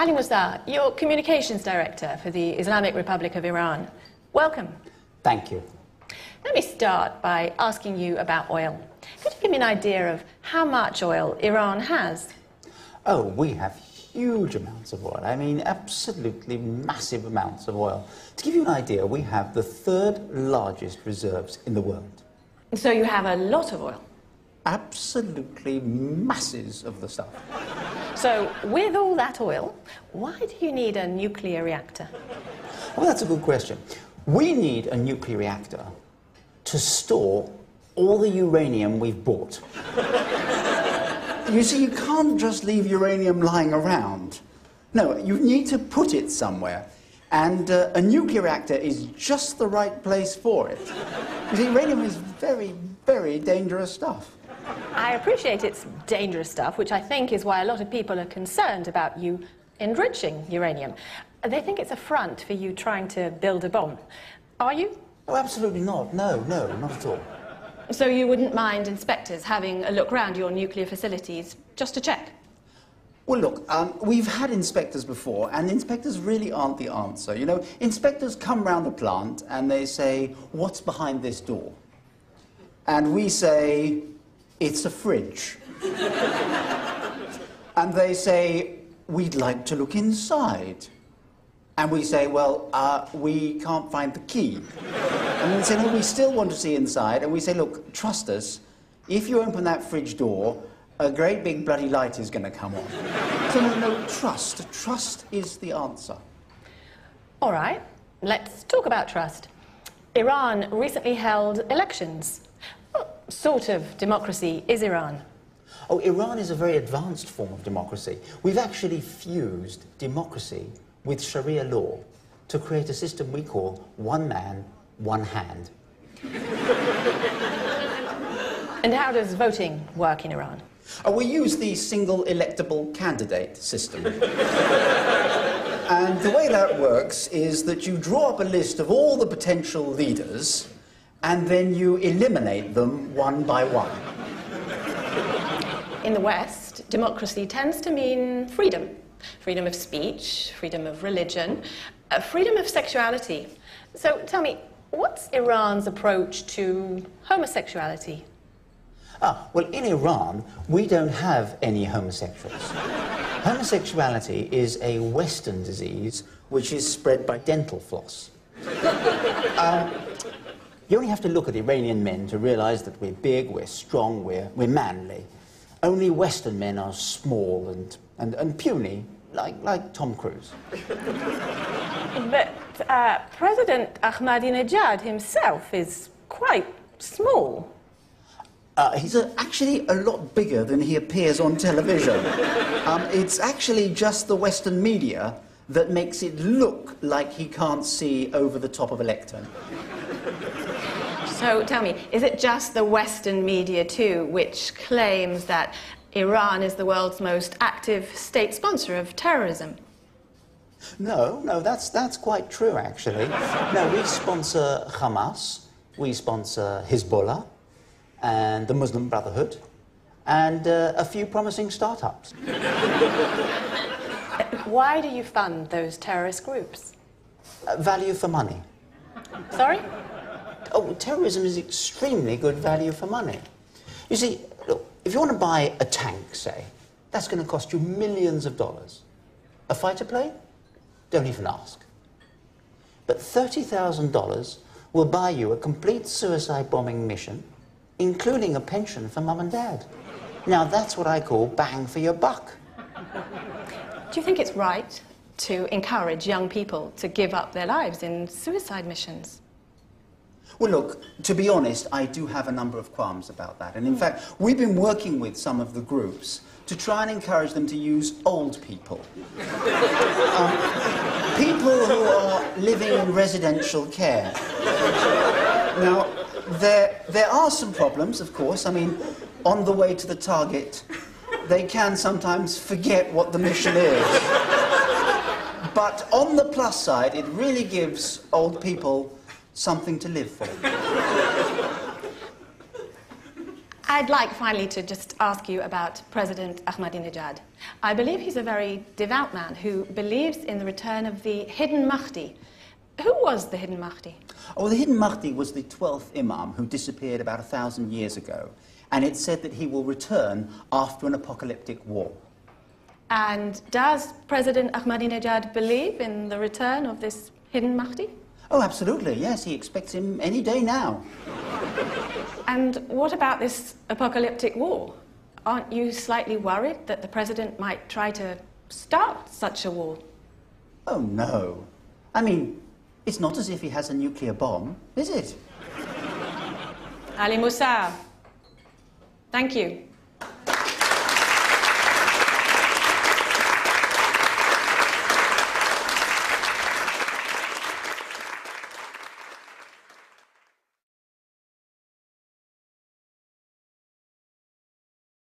Ali Musa, you're Communications Director for the Islamic Republic of Iran. Welcome. Thank you. Let me start by asking you about oil. Could you give me an idea of how much oil Iran has? Oh, we have huge amounts of oil. I mean, absolutely massive amounts of oil. To give you an idea, we have the third largest reserves in the world. So you have a lot of oil? Absolutely masses of the stuff. So, with all that oil, why do you need a nuclear reactor? Well, that's a good question. We need a nuclear reactor to store all the uranium we've bought. You see, you can't just leave uranium lying around. No, you need to put it somewhere. And a nuclear reactor is just the right place for it. You see, uranium is very, very dangerous stuff. I appreciate it's dangerous stuff, which I think is why a lot of people are concerned about you enriching uranium. They think it's a front for you trying to build a bomb. Are you? Oh, absolutely not. No, not at all. So you wouldn't mind inspectors having a look round your nuclear facilities just to check? Well, look, we've had inspectors before, and inspectors really aren't the answer. You know, inspectors come round a plant and they say, "What's behind this door?" And we say, "It's a fridge." And they say, "We'd like to look inside." And we say, "Well, we can't find the key." And they say, "No, we still want to see inside." And we say, "Look, trust us. If you open that fridge door, a great big bloody light is going to come on." So no, trust. Trust is the answer. All right, let's talk about trust. Iran recently held elections. What sort of democracy is Iran? Oh, Iran is a very advanced form of democracy. We've actually fused democracy with Sharia law to create a system we call one man, one hand. And how does voting work in Iran? We use the single electable candidate system. And the way that works is that you draw up a list of all the potential leaders and then you eliminate them one by one. In the West, democracy tends to mean freedom. Freedom of speech, freedom of religion, freedom of sexuality. So tell me, what's Iran's approach to homosexuality? Well, in Iran, we don't have any homosexuals. Homosexuality is a Western disease which is spread by dental floss. You only have to look at Iranian men to realize that we're big, we're strong, we're manly. Only Western men are small and puny, like Tom Cruise. But President Ahmadinejad himself is quite small. He's actually a lot bigger than he appears on television. It's actually just the Western media that makes it look like he can't see over the top of a lectern. So tell me, is it just the Western media too which claims that Iran is the world's most active state sponsor of terrorism? No, that's quite true, actually. No, we sponsor Hamas, we sponsor Hezbollah, and the Muslim Brotherhood, and a few promising startups. Why do you fund those terrorist groups? Value for money. Sorry? Oh, terrorism is extremely good value for money. You see, look, if you want to buy a tank, say, that's going to cost you millions of dollars. A fighter plane? Don't even ask. But $30,000 will buy you a complete suicide bombing mission, including a pension for mum and dad. Now, that's what I call bang for your buck. Do you think it's right to encourage young people to give up their lives in suicide missions? Well, look, to be honest, I do have a number of qualms about that. And in fact, we've been working with some of the groups to try and encourage them to use old people. People who are living in residential care. Now, there are some problems, of course. I mean, on the way to the target, they can sometimes forget what the mission is. But on the plus side, it really gives old people something to live for. I'd like finally to just ask you about President Ahmadinejad. I believe he's a very devout man who believes in the return of the hidden Mahdi. Who was the hidden Mahdi? Oh, the hidden Mahdi was the 12th Imam who disappeared about 1,000 years ago. And it's said that he will return after an apocalyptic war. And does President Ahmadinejad believe in the return of this hidden Mahdi? Oh, absolutely, yes. He expects him any day now. And what about this apocalyptic war? Aren't you slightly worried that the president might try to start such a war? Oh, no. I mean, it's not as if he has a nuclear bomb, is it? Ali Musa, thank you.